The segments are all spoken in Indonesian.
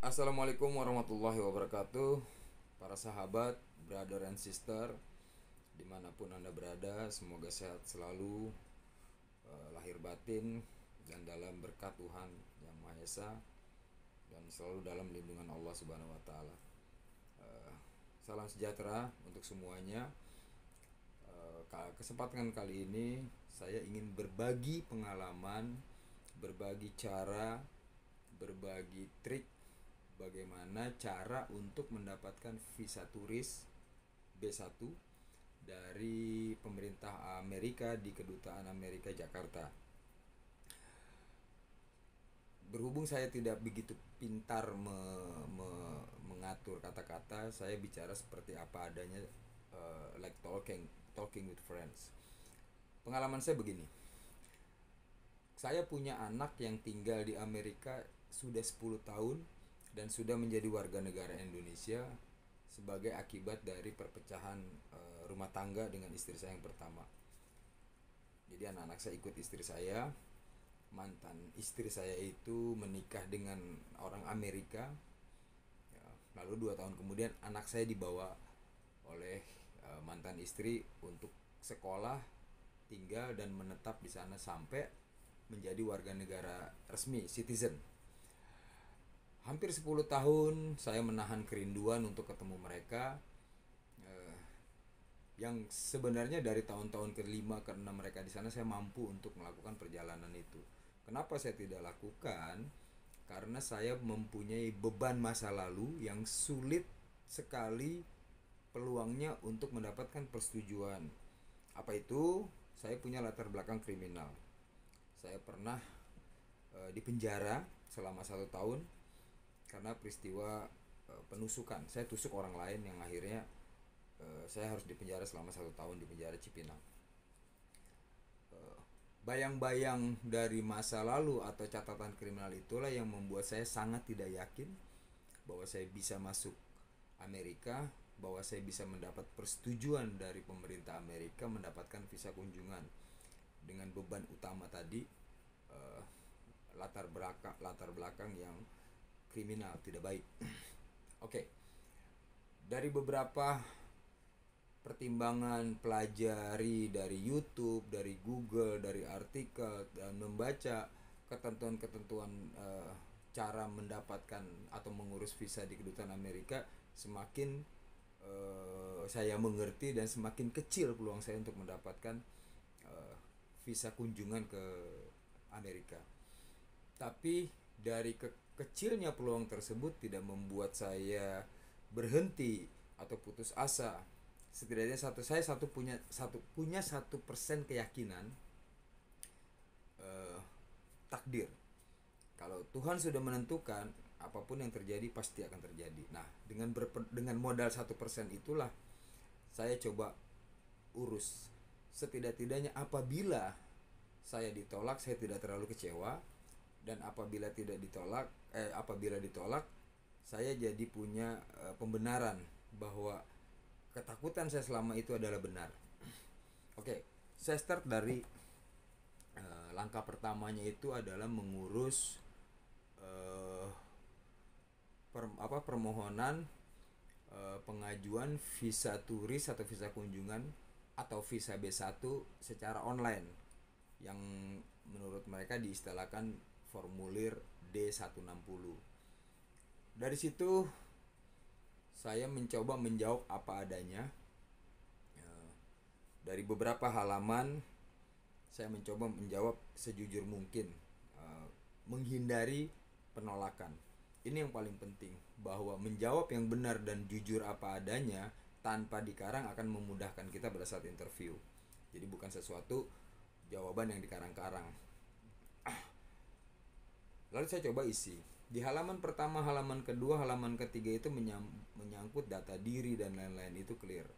Assalamualaikum warahmatullahi wabarakatuh. Para sahabat, brother and sister, dimanapun anda berada, semoga sehat selalu, lahir batin, dan dalam berkat Tuhan Yang Maha Esa, dan selalu dalam lindungan Allah Subhanahu Wa Taala. Salam sejahtera untuk semuanya. Kesempatan kali ini saya ingin berbagi pengalaman, berbagi cara, berbagi trik bagaimana cara untuk mendapatkan visa turis B1 dari pemerintah Amerika di Kedutaan Amerika Jakarta. Berhubung saya tidak begitu pintar mengatur kata-kata, saya bicara seperti apa adanya, like talking with friends. Pengalaman saya begini. Saya punya anak yang tinggal di Amerika sudah 10 tahun dan sudah menjadi warga negara Indonesia sebagai akibat dari perpecahan rumah tangga dengan istri saya yang pertama. Jadi anak-anak saya ikut istri saya. Mantan istri saya itu menikah dengan orang Amerika. Lalu 2 tahun kemudian anak saya dibawa oleh mantan istri untuk sekolah, tinggal dan menetap di sana sampai menjadi warga negara resmi, citizen. Hampir 10 tahun saya menahan kerinduan untuk ketemu mereka, yang sebenarnya dari tahun-tahun ke-5 ke-6 mereka di sana saya mampu untuk melakukan perjalanan itu. Kenapa saya tidak lakukan? Karena saya mempunyai beban masa lalu yang sulit sekali peluangnya untuk mendapatkan persetujuan. Apa itu? Saya punya latar belakang kriminal. Saya pernah di penjara selama 1 tahun karena peristiwa penusukan. Saya tusuk orang lain yang akhirnya saya harus dipenjara selama 1 tahun di penjara Cipinang. Bayang-bayang dari masa lalu atau catatan kriminal itulah yang membuat saya sangat tidak yakin bahwa saya bisa masuk Amerika, bahwa saya bisa mendapat persetujuan dari pemerintah Amerika mendapatkan visa kunjungan. Dengan beban utama tadi, latar belakang yang kriminal, tidak baik. Oke. Dari beberapa pertimbangan, pelajari dari YouTube, dari Google, dari artikel, dan membaca ketentuan-ketentuan cara mendapatkan atau mengurus visa di Kedutaan Amerika, semakin saya mengerti dan semakin kecil peluang saya untuk mendapatkan visa kunjungan ke Amerika. Tapi dari kecilnya peluang tersebut tidak membuat saya berhenti atau putus asa. Setidaknya saya punya 1% keyakinan takdir. Kalau Tuhan sudah menentukan, apapun yang terjadi pasti akan terjadi. Nah, dengan modal 1% itulah saya coba urus. Setidak-tidaknya apabila saya ditolak, saya tidak terlalu kecewa, dan apabila ditolak, saya jadi punya pembenaran bahwa ketakutan saya selama itu adalah benar. Oke, saya start dari langkah pertamanya itu adalah mengurus permohonan pengajuan visa turis atau visa kunjungan atau visa B1 secara online, yang menurut mereka diistilahkan formulir D160. Dari situ saya mencoba menjawab apa adanya. Dari beberapa halaman saya mencoba menjawab sejujur mungkin, menghindari penolakan. Ini yang paling penting, bahwa menjawab yang benar dan jujur apa adanya tanpa dikarang akan memudahkan kita pada saat interview. Jadi bukan sesuatu jawaban yang dikarang-karang. Lalu saya coba isi. Di halaman pertama, halaman kedua, halaman ketiga itu menyangkut data diri dan lain-lain, itu clear.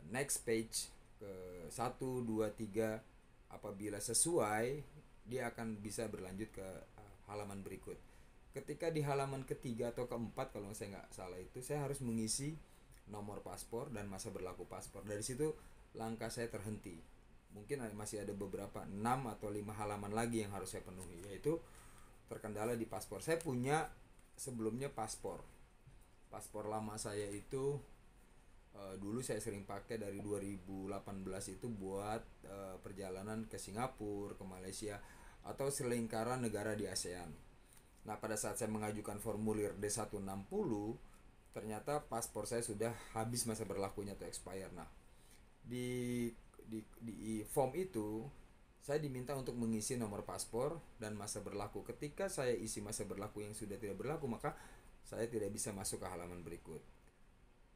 Next page ke 1, 2, 3, apabila sesuai dia akan bisa berlanjut ke halaman berikut. Ketika di halaman ketiga atau keempat kalau saya nggak salah itu, saya harus mengisi nomor paspor dan masa berlaku paspor. Dari situ langkah saya terhenti. Mungkin masih ada beberapa 6 atau 5 halaman lagi yang harus saya penuhi, yaitu terkendala di paspor. Saya punya sebelumnya paspor lama saya itu dulu saya sering pakai dari 2018 itu buat perjalanan ke Singapura, ke Malaysia, atau selingkaran negara di ASEAN. Nah, pada saat saya mengajukan formulir D160, ternyata paspor saya sudah habis masa berlakunya atau expire. Nah, di di form itu saya diminta untuk mengisi nomor paspor dan masa berlaku. Ketika saya isi masa berlaku yang sudah tidak berlaku, maka saya tidak bisa masuk ke halaman berikut.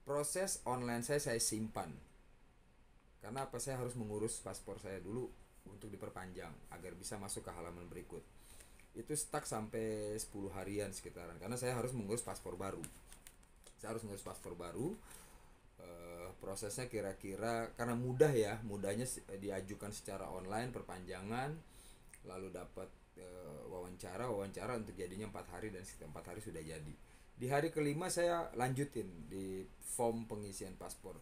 Proses online saya simpan. Karena apa, saya harus mengurus paspor saya dulu untuk diperpanjang agar bisa masuk ke halaman berikut. Itu stuck sampai 10 harian sekitaran karena saya harus mengurus paspor baru. Prosesnya kira-kira karena mudahnya diajukan secara online perpanjangan, lalu dapat wawancara untuk jadinya 4 hari, dan sekitar 4 hari sudah jadi. Di hari kelima saya lanjutin di form pengisian paspor.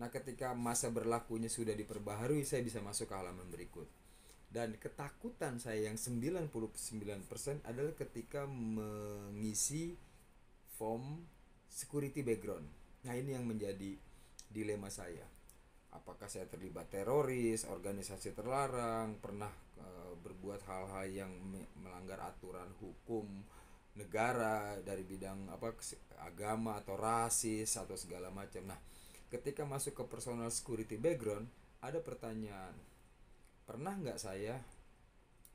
Nah, ketika masa berlakunya sudah diperbaharui, saya bisa masuk ke halaman berikut. Dan ketakutan saya yang 99% adalah ketika mengisi form security background. Nah, ini yang menjadi dilema saya. Apakah saya terlibat teroris, organisasi terlarang, pernah berbuat hal-hal yang melanggar aturan hukum negara dari bidang agama atau rasis atau segala macam. Nah, ketika masuk ke personal security background, ada pertanyaan, pernah nggak saya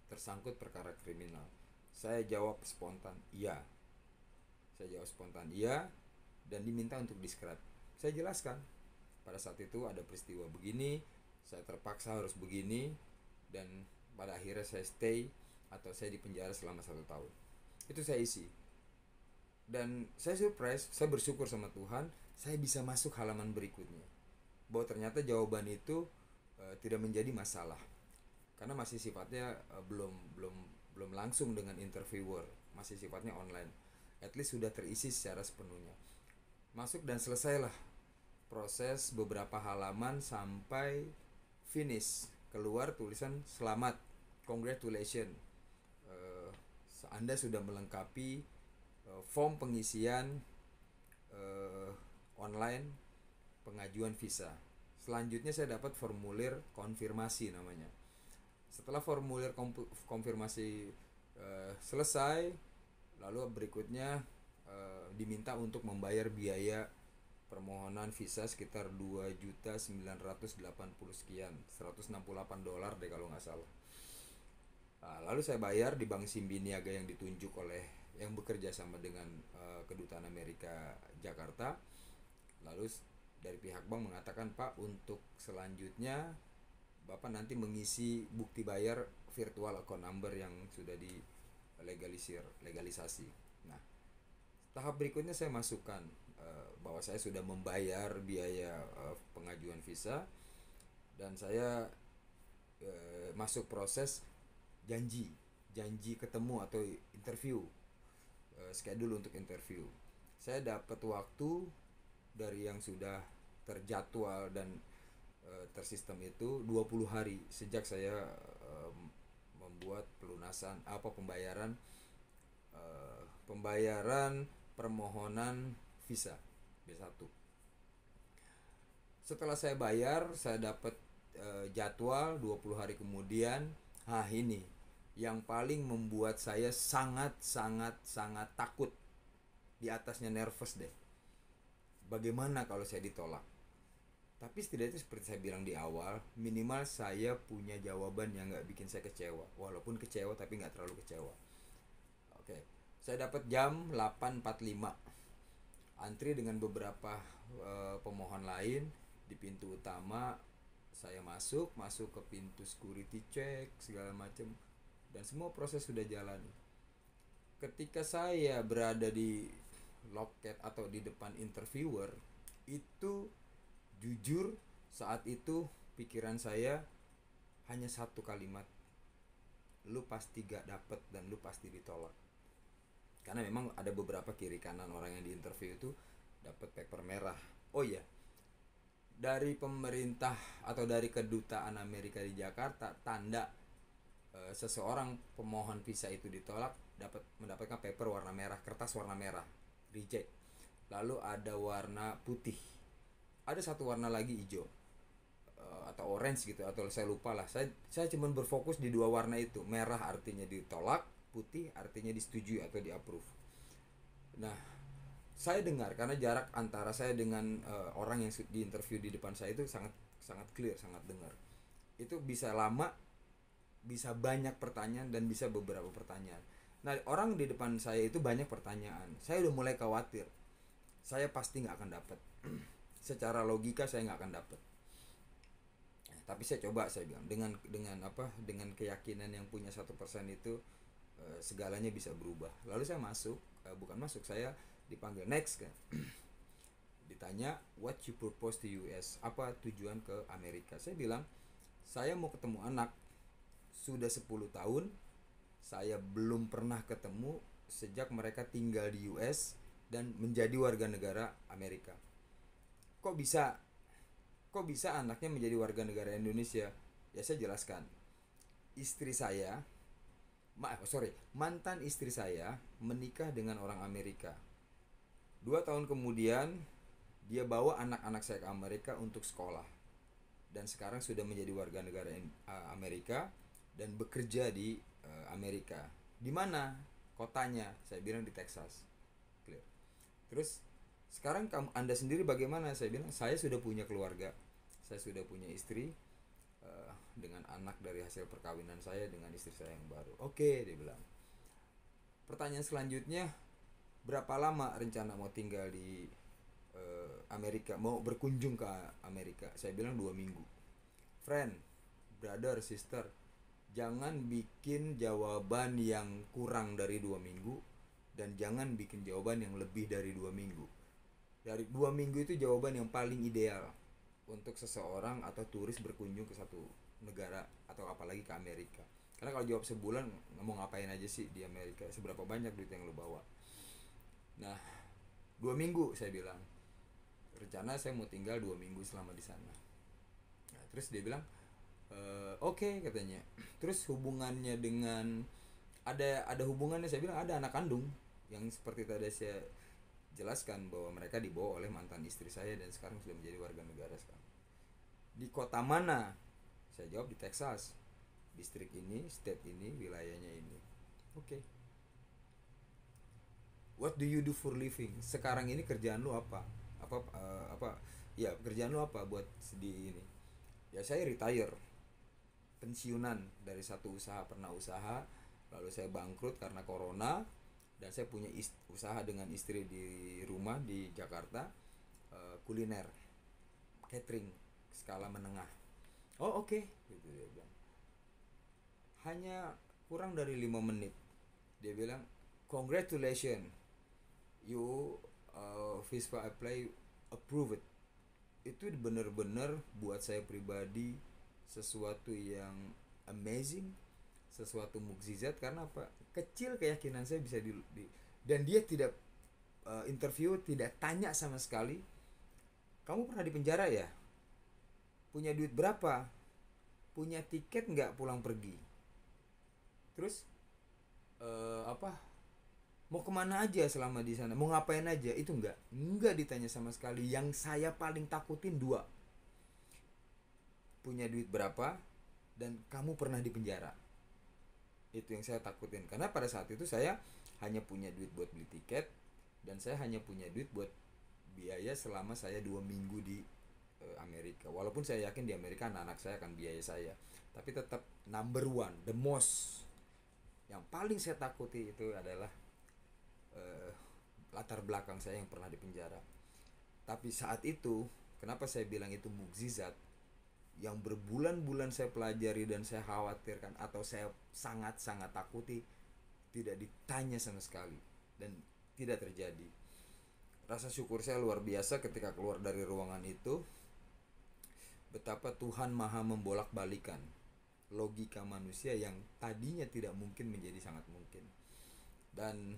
tersangkut perkara kriminal? Saya jawab spontan iya. Dan diminta untuk describe. Saya jelaskan, pada saat itu ada peristiwa begini, saya terpaksa harus begini, dan pada akhirnya saya stay atau saya dipenjara selama 1 tahun. Itu saya isi. Dan saya surprise, saya bersyukur sama Tuhan, saya bisa masuk halaman berikutnya. Bahwa ternyata jawaban itu tidak menjadi masalah. Karena masih sifatnya belum langsung dengan interviewer, masih sifatnya online. At least sudah terisi secara sepenuhnya. Masuk dan selesailah proses beberapa halaman sampai finish. Keluar tulisan selamat, congratulations, Anda sudah melengkapi form pengisian online pengajuan visa. Selanjutnya saya dapat formulir konfirmasi namanya. Setelah formulir konfirmasi selesai, lalu berikutnya diminta untuk membayar biaya permohonan visa sekitar 2.980 sekian, $168 deh kalau nggak salah. Lalu saya bayar di Bank Simbi Niaga yang ditunjuk oleh yang bekerja sama dengan Kedutaan Amerika Jakarta. Lalu dari pihak bank mengatakan, Pak, untuk selanjutnya Bapak nanti mengisi bukti bayar virtual account number yang sudah legalisasi. Nah, tahap berikutnya saya masukkan bahwa saya sudah membayar biaya pengajuan visa, dan saya masuk proses janji ketemu atau interview, schedule untuk interview. Saya dapat waktu dari yang sudah terjadwal dan tersistem itu 20 hari sejak saya membuat pembayaran permohonan visa B1. Setelah saya bayar, saya dapat jadwal 20 hari kemudian. Ini yang paling membuat saya sangat takut, di atasnya nervous deh. Bagaimana kalau saya ditolak? Tapi setidaknya seperti saya bilang di awal, minimal saya punya jawaban yang gak bikin saya kecewa. Walaupun kecewa tapi gak terlalu kecewa. Oke, saya dapat jam 8.45. Antri dengan beberapa pemohon lain di pintu utama. Saya masuk ke pintu security check segala macam, dan semua proses sudah jalan. Ketika saya berada di loket atau di depan interviewer, itu jujur saat itu pikiran saya hanya satu kalimat, lu pasti gak dapet dan lu pasti ditolak. Karena memang ada beberapa kiri kanan orang yang diinterview itu dapat paper merah. Oh iya, dari pemerintah atau dari Kedutaan Amerika di Jakarta, tanda seseorang pemohon visa itu ditolak, mendapatkan paper warna merah, kertas warna merah, reject. Lalu ada warna putih, ada satu warna lagi hijau, atau orange gitu, atau saya lupa lah. Saya cuma berfokus di dua warna itu. Merah artinya ditolak, putih artinya disetujui atau di approve. Nah, saya dengar, karena jarak antara saya dengan orang yang diinterview di depan saya itu sangat sangat clear, sangat dengar. Itu bisa lama, bisa banyak pertanyaan, dan bisa beberapa pertanyaan. Nah, orang di depan saya itu banyak pertanyaan. Saya udah mulai khawatir, saya pasti nggak akan dapat. Secara logika saya nggak akan dapat. Tapi saya coba, saya bilang, dengan keyakinan yang punya 1% itu, segalanya bisa berubah. Lalu saya masuk, saya dipanggil next kan. Ditanya, what you propose to US, apa tujuan ke Amerika. Saya bilang, saya mau ketemu anak. Sudah 10 tahun saya belum pernah ketemu sejak mereka tinggal di US dan menjadi warga negara Amerika. Kok bisa anaknya menjadi warga negara Indonesia? Ya, saya jelaskan. Mantan istri saya menikah dengan orang Amerika. 2 tahun kemudian dia bawa anak-anak saya ke Amerika untuk sekolah, dan sekarang sudah menjadi warga negara Amerika dan bekerja di Amerika. Di mana kotanya? Saya bilang di Texas. Clear. Terus, sekarang Anda sendiri bagaimana? Saya bilang, saya sudah punya keluarga, saya sudah punya istri, dengan anak dari hasil perkawinan saya dengan istri saya yang baru. Oke, dia bilang. Pertanyaan selanjutnya, berapa lama rencana mau tinggal di Amerika, mau berkunjung ke Amerika? Saya bilang 2 minggu. Friend, brother, sister, jangan bikin jawaban yang kurang dari 2 minggu, dan jangan bikin jawaban yang lebih dari 2 minggu. Dari 2 minggu itu jawaban yang paling ideal untuk seseorang atau turis berkunjung ke satu negara, atau apalagi ke Amerika. Karena kalau jawab sebulan, mau ngapain aja sih di Amerika, seberapa banyak duit yang lo bawa. Nah, 2 minggu saya bilang, rencana saya mau tinggal 2 minggu selama di sana. Nah, terus dia bilang, oke, katanya. Terus hubungannya dengan, ada hubungannya? Saya bilang ada, anak kandung, yang seperti tadi saya jelaskan bahwa mereka dibawa oleh mantan istri saya dan sekarang sudah menjadi warga negara sekarang. Di kota mana? Saya jawab di Texas, distrik ini, state ini, wilayahnya ini. Oke. What do you do for living? Sekarang ini kerjaan lu apa? Kerjaan lu apa buat di ini? Ya, saya retire, pensiunan dari satu usaha, pernah usaha, lalu saya bangkrut karena corona, dan saya punya usaha dengan istri di rumah di Jakarta, kuliner, catering skala menengah. Oh, oke. Gitu dia bilang. Hanya kurang dari 5 menit dia bilang, congratulations, you visa apply approved. Itu benar-benar buat saya pribadi sesuatu yang amazing, sesuatu mukjizat. Karena apa? Kecil keyakinan saya bisa dan dia tidak interview, tidak tanya sama sekali, kamu pernah di penjara ya? Punya duit berapa? Punya tiket nggak pulang pergi? Terus mau kemana aja selama di sana? Mau ngapain aja? Itu nggak ditanya sama sekali. Yang saya paling takutin 2, punya duit berapa dan kamu pernah di penjara. Itu yang saya takutin, karena pada saat itu saya hanya punya duit buat beli tiket, dan saya hanya punya duit buat biaya selama saya 2 minggu di Amerika. Walaupun saya yakin di Amerika anak-anak saya akan biaya saya, tapi tetap number one, the most, yang paling saya takuti itu adalah latar belakang saya yang pernah di penjara. Tapi saat itu, kenapa saya bilang itu mukjizat, yang berbulan-bulan saya pelajari dan saya khawatirkan atau saya sangat-sangat takuti, tidak ditanya sama sekali dan tidak terjadi. Rasa syukur saya luar biasa ketika keluar dari ruangan itu. Betapa Tuhan maha membolak-balikan logika manusia yang tadinya tidak mungkin menjadi sangat mungkin. Dan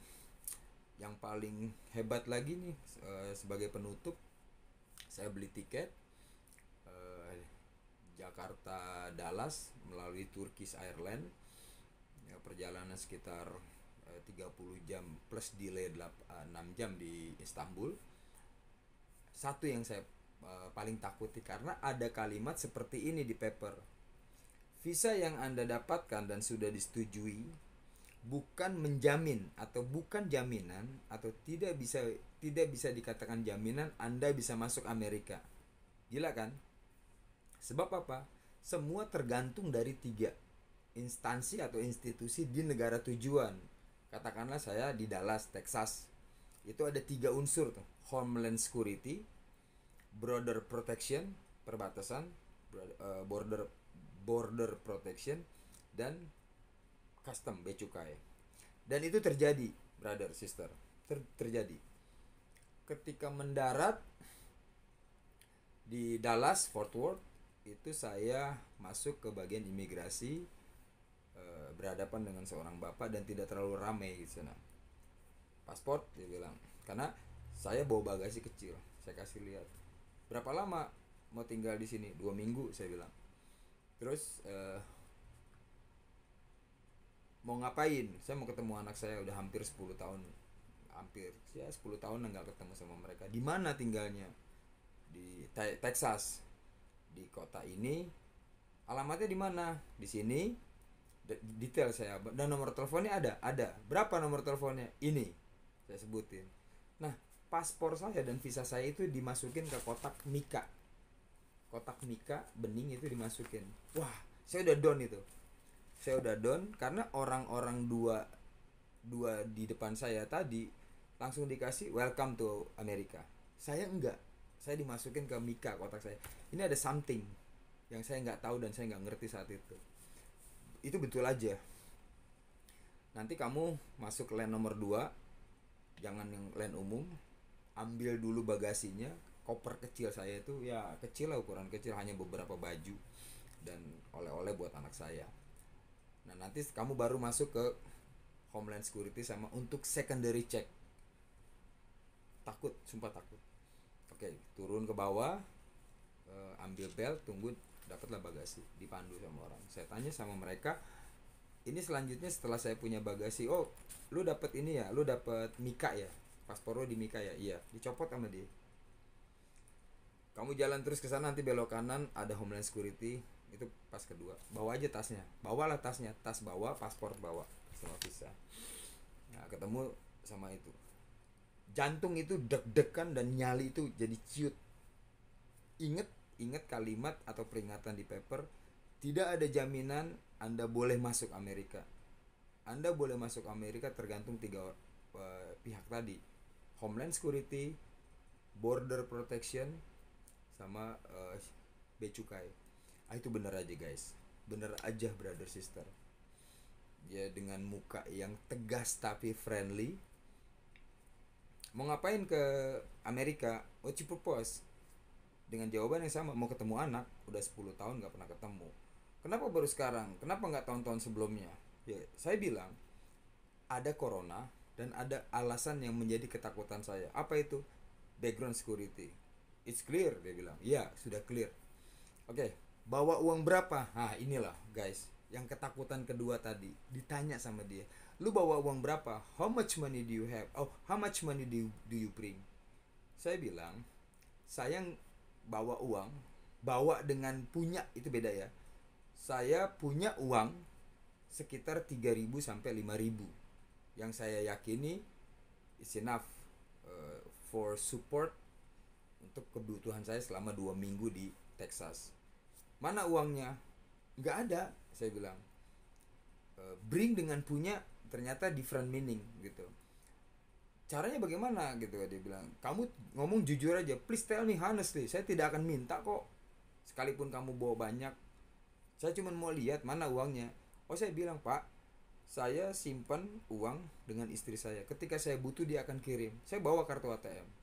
yang paling hebat lagi nih, sebagai penutup, saya beli tiket Jakarta Dallas melalui Turkish Airlines. perjalanan sekitar 30 jam plus delay 6 jam di Istanbul. Satu yang saya paling takuti karena ada kalimat seperti ini di paper. Visa yang Anda dapatkan dan sudah disetujui bukan menjamin atau bukan jaminan atau tidak bisa dikatakan jaminan Anda bisa masuk Amerika. Gila kan? Sebab apa? Semua tergantung dari 3 instansi atau institusi di negara tujuan. Katakanlah saya di Dallas, Texas. Itu ada 3 unsur tuh. Homeland Security, Border Protection, perbatasan, border protection, dan custom, bea cukai. Dan itu terjadi, brother, sister. Terjadi. Ketika mendarat di Dallas, Fort Worth, itu saya masuk ke bagian imigrasi, berhadapan dengan seorang bapak dan tidak terlalu ramai di sana. Paspor, dia bilang. Karena saya bawa bagasi kecil. Saya kasih lihat. Berapa lama mau tinggal di sini? 2 minggu, saya bilang. Terus mau ngapain? Saya mau ketemu anak saya, udah hampir 10 tahun. Hampir 10 tahun enggak ketemu sama mereka. Di mana tinggalnya? Di Texas. Di kota ini. Alamatnya di mana? Di sini. Detail saya. Dan nomor teleponnya ada. Berapa nomor teleponnya? Ini. Saya sebutin. Nah, paspor saya dan visa saya itu dimasukin ke kotak Mika. Kotak Mika bening itu dimasukin. Wah, saya udah down itu. Saya udah down karena orang-orang dua di depan saya tadi langsung dikasih welcome to America. Saya enggak. Saya dimasukin ke Mika kotak saya. Ini ada something yang saya nggak tahu dan saya nggak ngerti saat itu. Itu betul aja. Nanti kamu masuk lane nomor 2, jangan yang lane umum. Ambil dulu bagasinya. Koper kecil saya itu ya kecil lah, ukuran kecil, hanya beberapa baju dan oleh-oleh buat anak saya. Nah, nanti kamu baru masuk ke Homeland Security sama untuk secondary check. Takut, sumpah takut. Oke, turun ke bawah, ambil belt, tunggu, dapatlah bagasi, dipandu sama orang. Saya tanya sama mereka, ini selanjutnya setelah saya punya bagasi, oh lu dapat ini ya, lu dapat Mika ya, paspor lu di Mika ya, iya, dicopot sama dia. Kamu jalan terus ke sana, nanti belok kanan ada Homeland Security, itu pas kedua. Bawa aja tasnya, bawalah tasnya, tas bawa, paspor bawa, sama visa. Nah, ketemu sama itu. Jantung itu deg-degan dan nyali itu jadi ciut. Ingat kalimat atau peringatan di paper, tidak ada jaminan Anda boleh masuk Amerika. Anda boleh masuk Amerika tergantung 3 pihak tadi. Homeland Security, Border Protection, sama bea cukai. Itu bener aja guys, bener aja brother sister. Ya dengan muka yang tegas tapi friendly. Mau ngapain ke Amerika? What's your purpose? Dengan jawaban yang sama, mau ketemu anak. Udah 10 tahun gak pernah ketemu. Kenapa baru sekarang? Kenapa gak tahun-tahun sebelumnya? Ya saya bilang ada corona dan ada alasan yang menjadi ketakutan saya. Apa itu? Background security. It's clear, dia bilang. Iya, sudah clear. Oke, bawa uang berapa? Nah, inilah guys, yang ketakutan kedua tadi. Ditanya sama dia, lu bawa uang berapa? How much money do you have? Oh, how much money do you bring? Saya bilang, saya bawa uang, bawa dengan punya itu beda ya. Saya punya uang sekitar 3.000 sampai 5.000. Yang saya yakini is enough for support untuk kebutuhan saya selama 2 minggu di Texas. Mana uangnya? Nggak ada, saya bilang. Bring dengan punya ternyata different meaning gitu. Caranya bagaimana gitu, dia bilang. Kamu ngomong jujur aja, please tell me honestly. Saya tidak akan minta kok, sekalipun kamu bawa banyak. Saya cuma mau lihat mana uangnya. Oh, saya bilang, Pak, saya simpan uang dengan istri saya. Ketika saya butuh dia akan kirim. Saya bawa kartu ATM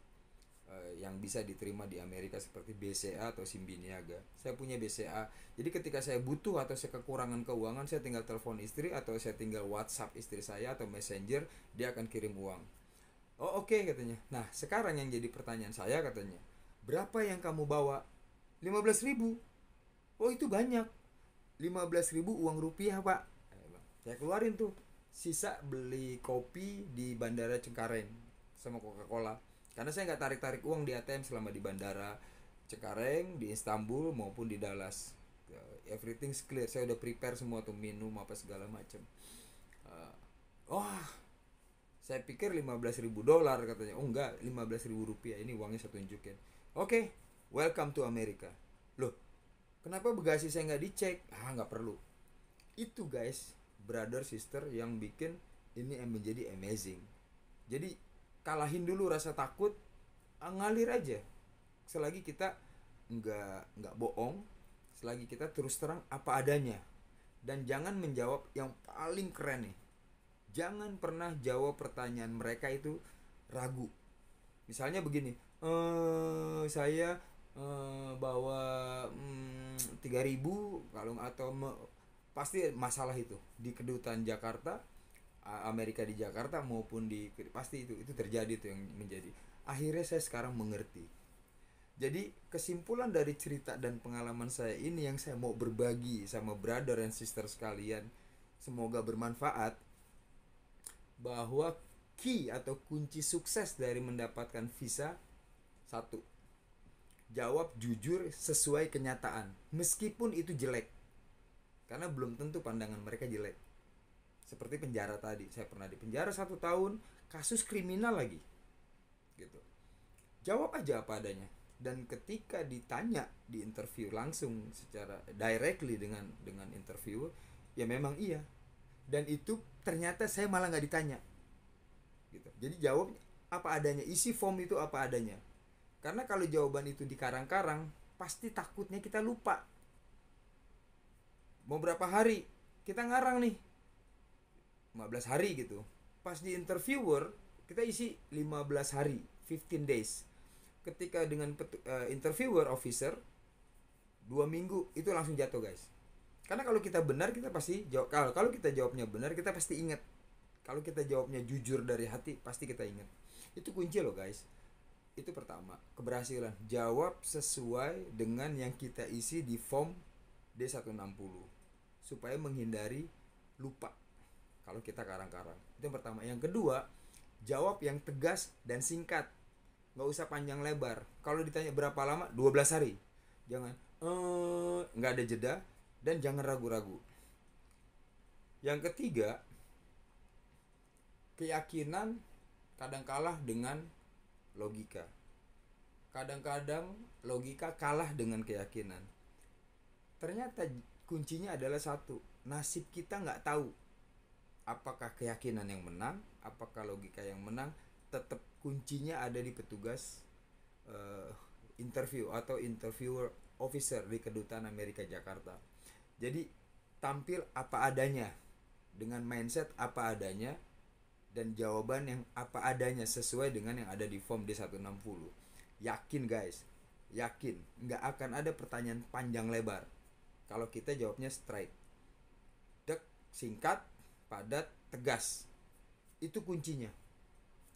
yang bisa diterima di Amerika seperti BCA atau Simbi Niaga. Saya punya BCA. Jadi ketika saya butuh atau saya kekurangan keuangan, saya tinggal telepon istri atau saya tinggal WhatsApp istri saya atau Messenger, dia akan kirim uang. Oh oke, katanya. Nah sekarang yang jadi pertanyaan saya, katanya, berapa yang kamu bawa? 15.000. Oh itu banyak. 15.000 uang rupiah, Pak. Saya keluarin tuh sisa beli kopi di bandara Cengkareng sama Coca-Cola, karena saya nggak tarik uang di ATM selama di bandara Cengkareng, di Istanbul maupun di Dallas. Everything's clear, saya udah prepare semua tuh, minum apa segala macam. Wah, saya pikir 15.000 dolar katanya. Oh enggak, 15.000 rupiah. Ini uangnya saya tunjukin. Oke, welcome to America. Loh, kenapa bagasi saya nggak dicek? Nggak perlu. Itu guys, brother sister, yang bikin ini menjadi amazing. Jadi kalahin dulu rasa takut, ngalir aja. Selagi kita nggak bohong, selagi kita terus terang apa adanya, dan jangan menjawab yang paling keren nih. Jangan pernah jawab pertanyaan mereka itu ragu. Misalnya begini, saya bawa 3.000 kalau atau pasti masalah itu di kedutaan Jakarta, Amerika di Jakarta maupun di, pasti itu terjadi tuh yang menjadi. Akhirnya saya sekarang mengerti. Jadi kesimpulan dari cerita dan pengalaman saya ini yang saya mau berbagi sama brother and sister sekalian, semoga bermanfaat, bahwa key atau kunci sukses dari mendapatkan visa, satu, jawab jujur sesuai kenyataan meskipun itu jelek, karena belum tentu pandangan mereka jelek. Seperti penjara tadi, saya pernah di penjara 1 tahun kasus kriminal lagi gitu. Jawab aja apa adanya, dan ketika ditanya di interview langsung secara directly dengan interviewer, ya memang iya. Dan itu ternyata saya malah nggak ditanya gitu. Jadi jawab apa adanya, isi form itu apa adanya. Karena kalau jawaban itu dikarang-karang, pasti takutnya kita lupa. Mau berapa hari kita ngarang nih, 15 hari gitu. Pas di interviewer kita isi 15 hari, 15 days. Ketika dengan interviewer officer 2 minggu, itu langsung jatuh guys. Karena kalau kita benar, kita pasti jawab. Kalau kita jawabnya benar, kita pasti ingat. Kalau kita jawabnya jujur dari hati, pasti kita ingat. Itu kunci loh guys. Itu pertama, keberhasilan. Jawab sesuai dengan yang kita isi di form D160 supaya menghindari lupa kalau kita karang-karang. Itu yang pertama. Yang kedua, jawab yang tegas dan singkat. Nggak usah panjang lebar. Kalau ditanya berapa lama, 12 hari. Jangan nggak ada jeda. Dan jangan ragu-ragu. Yang ketiga, keyakinan kadang kalah dengan logika. Kadang-kadang logika kalah dengan keyakinan. Ternyata kuncinya adalah satu, nasib kita nggak tahu. Apakah keyakinan yang menang, apakah logika yang menang, tetap kuncinya ada di petugas interview atau interviewer officer di Kedutaan Amerika Jakarta. Jadi tampil apa adanya, dengan mindset apa adanya, dan jawaban yang apa adanya sesuai dengan yang ada di form D160. Yakin guys, yakin nggak akan ada pertanyaan panjang lebar kalau kita jawabnya straight, dek, singkat, padat, tegas. Itu kuncinya.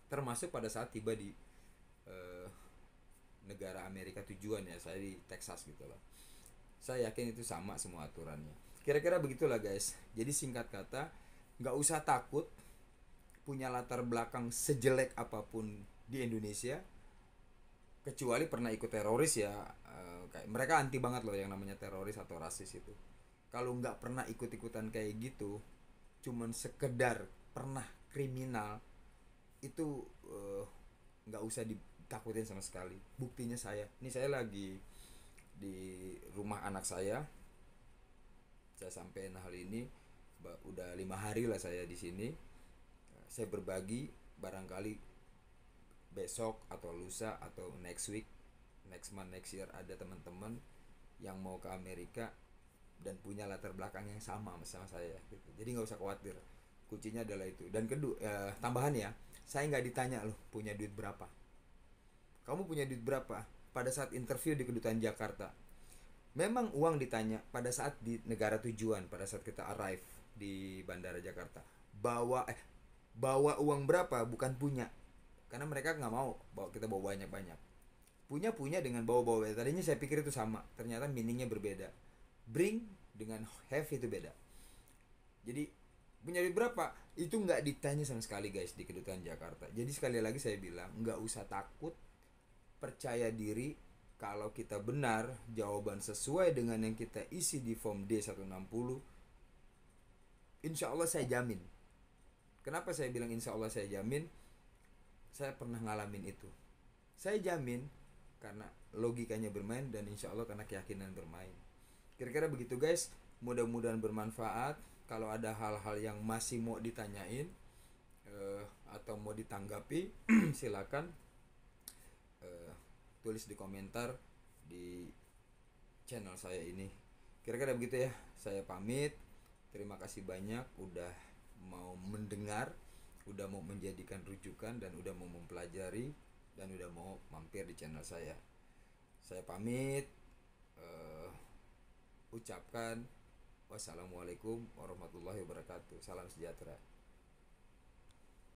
Termasuk pada saat tiba di negara Amerika tujuan, ya saya di Texas gitu loh. Saya yakin itu sama semua aturannya. Kira-kira begitulah guys. Jadi singkat kata, nggak usah takut punya latar belakang sejelek apapun di Indonesia, kecuali pernah ikut teroris ya. Kayak mereka anti banget loh yang namanya teroris atau rasis itu. Kalau nggak pernah ikut-ikutan kayak gitu, cuman sekedar pernah kriminal, itu nggak usah ditakutin sama sekali. Buktinya ini saya lagi di rumah anak saya sampein hal ini. Udah 5 hari lah saya di sini. Saya berbagi, barangkali besok atau lusa atau next week, next month, next year ada teman-teman yang mau ke Amerika dan punya latar belakang yang sama saya gitu. Jadi nggak usah khawatir, kuncinya adalah itu. Dan kedua, tambahan ya, saya nggak ditanya loh punya duit berapa, kamu punya duit berapa pada saat interview di Kedutaan Jakarta. Memang uang ditanya pada saat di negara tujuan, pada saat kita arrive di Bandara Jakarta. Bawa uang berapa, bukan punya, karena mereka nggak mau kita bawa banyak-banyak. Punya dengan bawa. Tadinya saya pikir itu sama, ternyata meaningnya berbeda. Bring dengan have itu beda. Jadi punya duit berapa, itu nggak ditanya sama sekali guys di kedutaan Jakarta. Jadi sekali lagi saya bilang, nggak usah takut, percaya diri. Kalau kita benar jawaban sesuai dengan yang kita isi di form D160, insya Allah saya jamin. Kenapa saya bilang insya Allah saya jamin? Saya pernah ngalamin itu. Saya jamin karena logikanya bermain, dan insya Allah karena keyakinan bermain. Kira-kira begitu guys. Mudah-mudahan bermanfaat. Kalau ada hal-hal yang masih mau ditanyain atau mau ditanggapi silakan tulis di komentar di channel saya ini. Kira-kira begitu ya. Saya pamit. Terima kasih banyak udah mau mendengar, udah mau menjadikan rujukan, dan udah mau mempelajari, dan udah mau mampir di channel saya. Saya pamit. Ucapkan wassalamualaikum warahmatullahi wabarakatuh. Salam sejahtera.